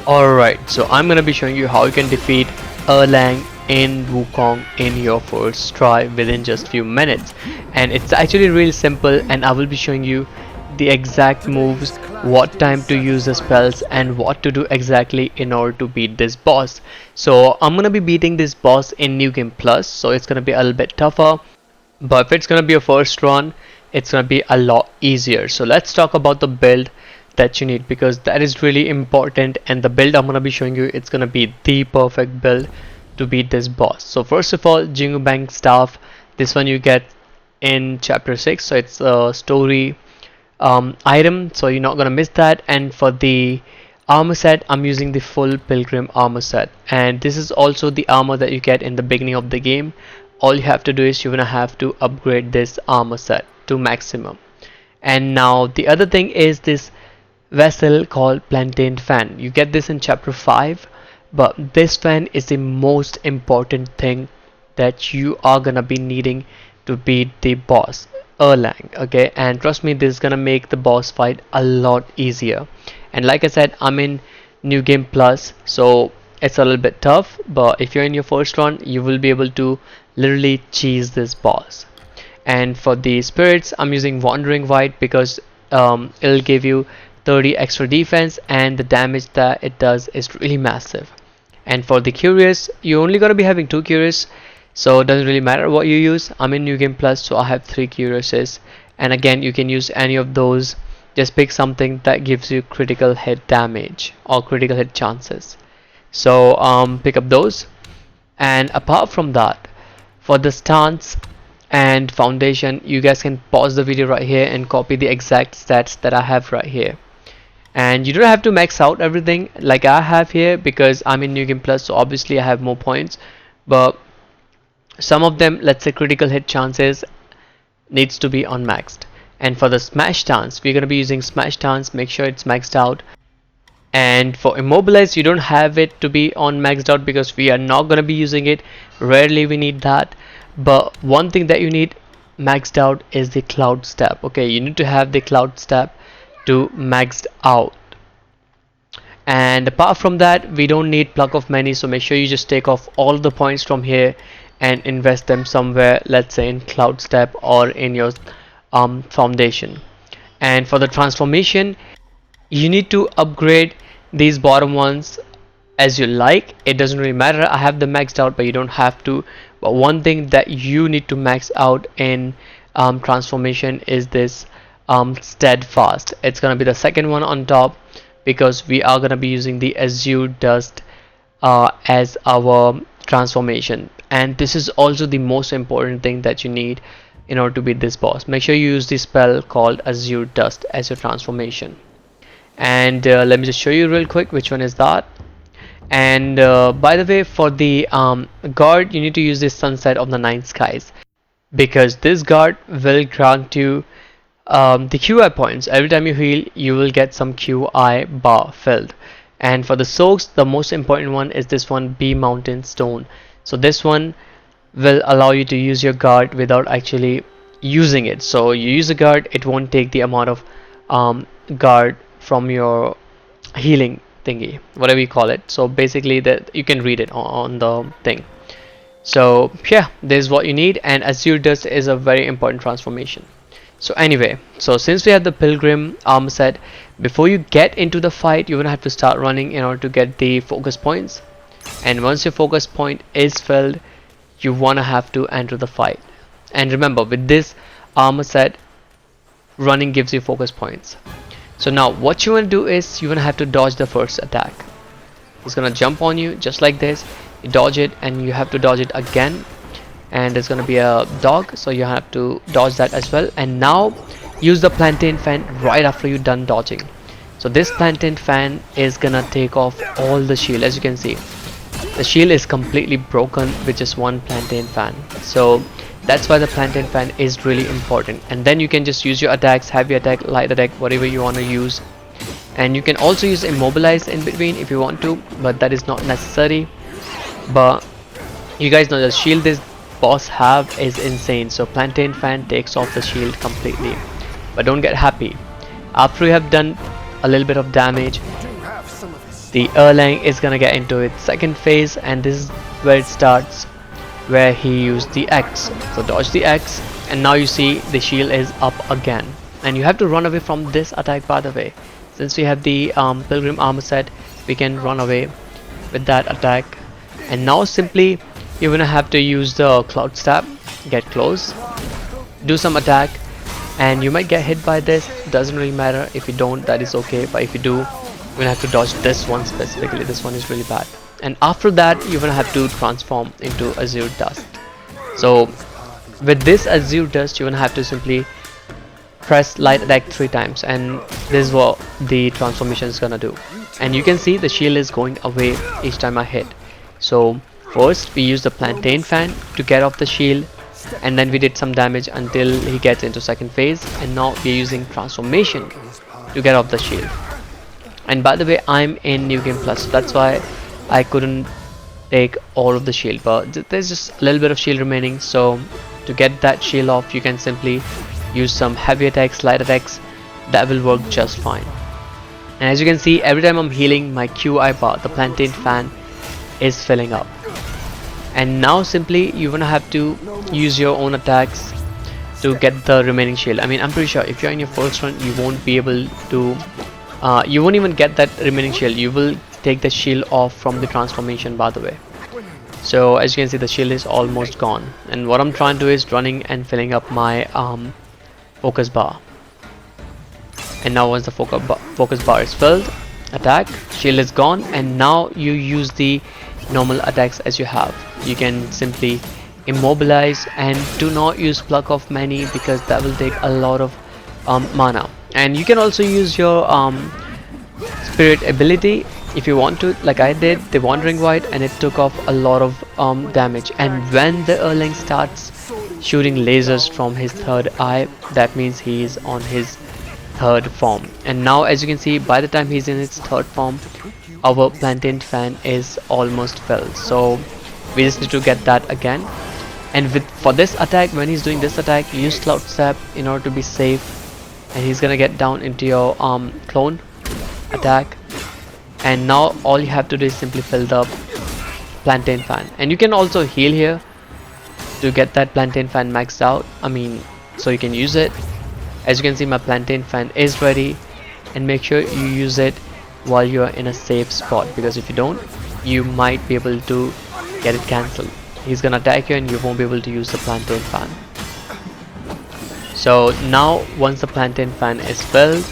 Alright, so I'm gonna be showing you how you can defeat Erlang in Wukong in your first try within just few minutes, and it's actually really simple, and I will be showing you the exact moves, what time to use the spells, and what to do exactly in order to beat this boss. So I'm gonna be beating this boss in New Game Plus, so it's gonna be a little bit tougher, but if it's gonna be a first run, it's gonna be a lot easier. So let's talk about the build that you need, because that is really important, and the build I'm gonna be showing you, it's gonna be the perfect build to beat this boss. So first of all, Jingu Bank staff, this one you get in chapter 6, so it's a story item, so you're not gonna miss that. And for the armor set, I'm using the full pilgrim armor set, and this is also the armor that you get in the beginning of the game. All you have to do is you're gonna have to upgrade this armor set to maximum. And now the other thing is this vessel called plantain fan. You get this in chapter 5, but this fan is the most important thing that you are gonna be needing to beat the boss Erlang. Okay, and trust me, this is gonna make the boss fight a lot easier. And like I said, I'm in New Game Plus, so it's a little bit tough, but if you're in your first run, you will be able to literally cheese this boss. And for the spirits, I'm using Wandering White because it'll give you 30 extra defense, and the damage that it does is really massive. And for the curious, you're only gonna be having 2 curious, so it doesn't really matter what you use. I'm in New Game Plus, so I have 3 curiouses, and again, you can use any of those. Just pick something that gives you critical hit damage or critical hit chances. So pick up those. And apart from that, for the stance and foundation, you guys can pause the video right here and copy the exact stats that I have right here. And you don't have to max out everything like I have here, because I'm in New Game Plus, so obviously I have more points, but some of them, let's say critical hit chances, needs to be unmaxed. And for the smash stance, we're going to be using smash stance, make sure it's maxed out. And for immobilize, you don't have it to be on maxed out because we are not going to be using it. Rarely we need that, but one thing that you need maxed out is the cloud step. Okay, you need to have the cloud step to maxed out. And apart from that, we don't need pluck of many, so make sure you just take off all the points from here and invest them somewhere, let's say in cloud step or in your foundation. And for the transformation, you need to upgrade these bottom ones as you like. It doesn't really matter, I have them maxed out, but you don't have to. But one thing that you need to max out in transformation is this steadfast. It's gonna be the second one on top, because we are gonna be using the azure dust as our transformation, and this is also the most important thing that you need in order to beat this boss. Make sure you use the spell called azure dust as your transformation. And let me just show you real quick which one is that. And by the way, for the guard, you need to use this sunset of the night skies, because this guard will grant you the QI points. Every time you heal, you will get some QI bar filled. And for the soaks, the most important one is this one, B Mountain Stone. So this one will allow you to use your guard without actually using it. So you use a guard, it won't take the amount of guard from your healing thingy, whatever you call it. So basically that you can read it on the thing. So yeah, this is what you need, and azure dust is a very important transformation. So anyway, so since we have the pilgrim armor set, before you get into the fight, you're gonna have to start running in order to get the focus points. And once your focus point is filled, you wanna have to enter the fight. And remember, with this armor set, running gives you focus points. So now what you want to do is you want to have to dodge the first attack. It's gonna jump on you just like this, you dodge it, and you have to dodge it again, and there's gonna be a dog, so you have to dodge that as well. And now use the plantain fan right after you're done dodging. So this plantain fan is gonna take off all the shield. As you can see, the shield is completely broken with just one plantain fan, so that's why the plantain fan is really important. And then you can just use your attacks, heavy attack, light attack, whatever you want to use. And you can also use immobilize in between if you want to, but that is not necessary. But you guys know the shield this boss have is insane, so plantain fan takes off the shield completely. But don't get happy, after you have done a little bit of damage, the Erlang is gonna get into its second phase, and this is where it starts, where he used the X. So dodge the X, and now you see the shield is up again, and you have to run away from this attack. By the way, since we have the Pilgrim armor set, we can run away with that attack. And now simply you're gonna have to use the cloud stab, get close, do some attack, and you might get hit by this. Doesn't really matter. If you don't, that is okay, but if you do, you're gonna have to dodge this one specifically. This one is really bad. And after that, you're gonna have to transform into Azure Dust. So with this Azure Dust, you're gonna have to simply press light attack 3 times, and this is what the transformation is gonna do. And you can see the shield is going away each time I hit. So first we use the plantain fan to get off the shield, and then we did some damage until he gets into second phase, and now we're using transformation to get off the shield. And by the way, I'm in New Game Plus, so that's why I couldn't take all of the shield, but there's just a little bit of shield remaining. So to get that shield off, you can simply use some heavy attacks, light attacks. That will work just fine. And as you can see, every time I'm healing, my QI bar, the plantain fan, is filling up. And now simply you're gonna have to use your own attacks to get the remaining shield. I mean, I'm pretty sure if you're in your first run, you won't be able to you won't even get that remaining shield. You will take the shield off from the transformation, by the way. So as you can see, the shield is almost gone, and what I'm trying to do is running and filling up my focus bar. And now once the focus bar is filled, attack, shield is gone, and now you use the normal attacks as you have. You can simply immobilize, and do not use pluck of many because that will take a lot of mana. And you can also use your spirit ability if you want to, like I did, the wandering white, and it took off a lot of damage. And when the Erlang starts shooting lasers from his third eye, that means he is on his third form. And now as you can see, by the time he's in his third form, our plantain fan is almost filled. So we just need to get that again. And for this attack, when he's doing this attack, use cloud sap in order to be safe, and he's gonna get down into your clone attack. And now all you have to do is simply fill the plantain fan, and you can also heal here to get that plantain fan maxed out. I mean, so you can use it. As you can see, my plantain fan is ready, and make sure you use it while you are in a safe spot, because if you don't, you might be able to get it cancelled. He's gonna attack you and you won't be able to use the plantain fan. So now once the plantain fan is filled,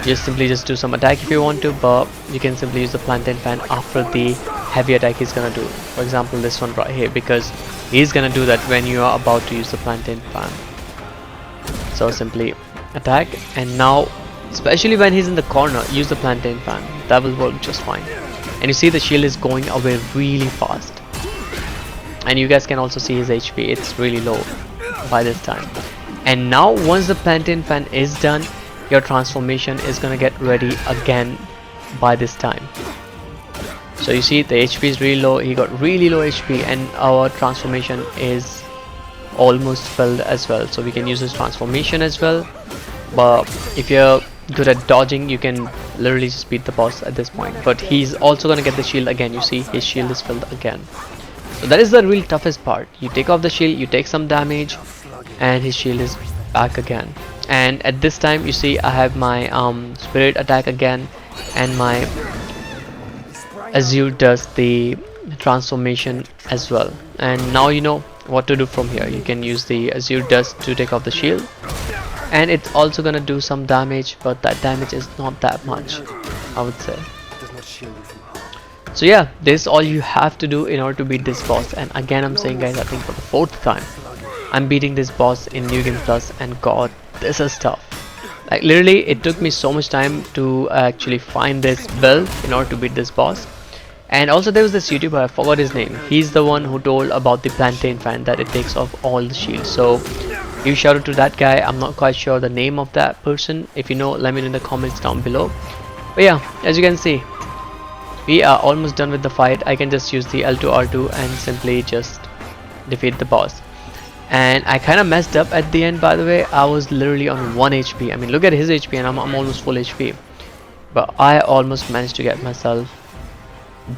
you simply just do some attack if you want to, but you can simply use the plantain fan after the heavy attack he's gonna do. For example, this one right here, because he's gonna do that when you are about to use the plantain fan. So simply attack, and now especially when he's in the corner, use the plantain fan. That will work just fine. And you see the shield is going away really fast, and you guys can also see his HP, it's really low by this time. And now once the plantain fan is done, your transformation is gonna get ready again by this time. So you see the HP is really low, he got really low HP, and our transformation is almost filled as well. So we can use this transformation as well, but if you're good at dodging, you can literally just beat the boss at this point. But he's also gonna get the shield again. You see his shield is filled again. So that is the real toughest part. You take off the shield, you take some damage, and his shield is back again. And at this time, you see I have my spirit attack again, and my Azure does the transformation as well. And now you know what to do from here. You can use the Azure dust to take off the shield, and it's also gonna do some damage, but that damage is not that much, I would say. So yeah, this is all you have to do in order to beat this boss. And again, I'm saying, guys, I think for the 4th time I'm beating this boss in New Game Plus, and god, this is tough. Like literally, it took me so much time to actually find this build in order to beat this boss. And also there was this YouTuber, I forgot his name, he's the one who told about the plantain fan, that it takes off all the shields. So huge shout out to that guy. I'm not quite sure the name of that person. If you know, let me know in the comments down below. But yeah, as you can see, we are almost done with the fight. I can just use the L2 R2 and simply just defeat the boss. And I kind of messed up at the end, by the way. I was literally on 1 HP. I mean, look at his HP, and I'm almost full HP. but I almost managed to get myself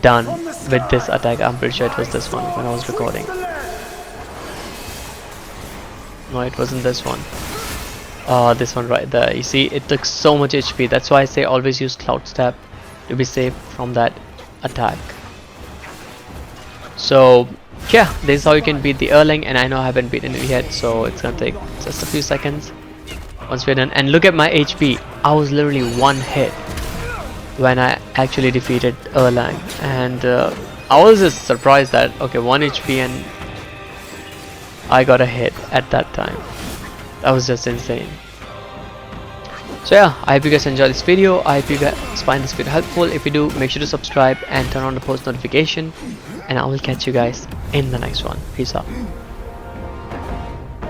done with this attack. I'm pretty sure it was this one when I was recording. No, it wasn't this one. This one right there. You see, it took so much HP. That's why I say always use Cloud Step to be safe from that attack. So yeah, this is how you can beat the Erlang, and I know I haven't beaten it yet, so it's gonna take just a few seconds once we're done. And look at my HP. I was literally one hit when I actually defeated Erlang, and I was just surprised that okay, 1 HP and I got a hit at that time. That was just insane. So yeah, I hope you guys enjoyed this video. I hope you guys find this video helpful. If you do, make sure to subscribe and turn on the post notification, and I will catch you guys in the next one. Peace out.